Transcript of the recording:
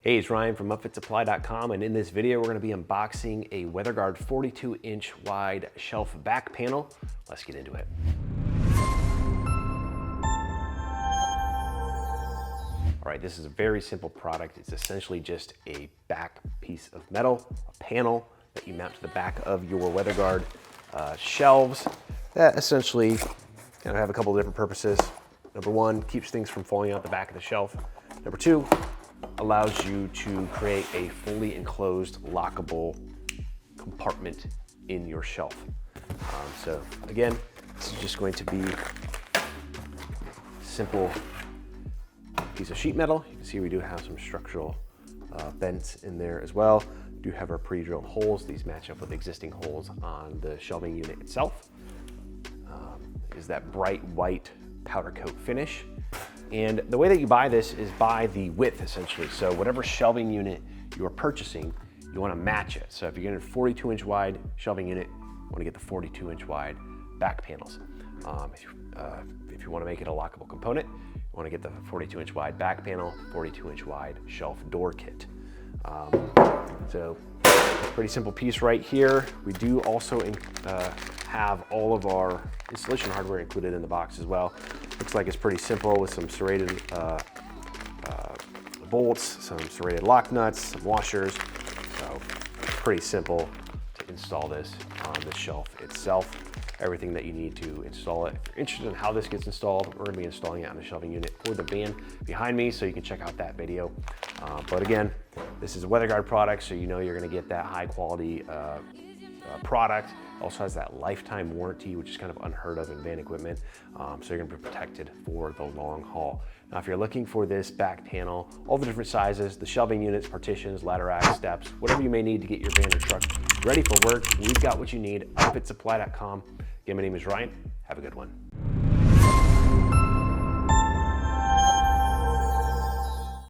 Hey, it's Ryan from UpfitSupply.com, and in this video we're going to be unboxing a WeatherGuard 42-inch wide shelf back panel. Let's get into it. All right, this is a very simple product. It's essentially just a back piece of metal, a panel that you mount to the back of your WeatherGuard shelves that essentially kind of have a couple of different purposes. Number one, keeps things from falling out the back of the shelf. Number two, allows you to create a fully enclosed lockable compartment in your shelf. So again, this is just going to be a simple piece of sheet metal. You can see we do have some structural vents in there as well. We do have our pre-drilled holes. These match up with existing holes on the shelving unit itself. Is that bright white powder coat finish. And the way that you buy this is by the width, essentially. So whatever shelving unit you are purchasing, you want to match it. So if you're getting a 42-inch wide shelving unit, you want to get the 42-inch wide back panels. If you want to make it a lockable component, you want to get the 42-inch wide back panel, 42-inch wide shelf door kit. So pretty simple piece right here. We do also have all of our installation hardware included in the box as well. Looks like it's pretty simple with some serrated bolts, some serrated lock nuts, some washers. So pretty simple to install this on the shelf itself. Everything that you need to install it. If you're interested in how this gets installed, we're going to be installing it on the shelving unit for the van behind me, so you can check out that video. But again, this is a WeatherGuard product, so you know you're going to get that high quality product. Also has that lifetime warranty, which is kind of unheard of in van equipment. So you're gonna be protected for the long haul. Now, if you're looking for this back panel, all the different sizes, the shelving units, partitions, ladder racks, steps, whatever you may need to get your van or truck ready for work, we've got what you need. Upfitsupply.com. Again, my name is Ryan. Have a good one.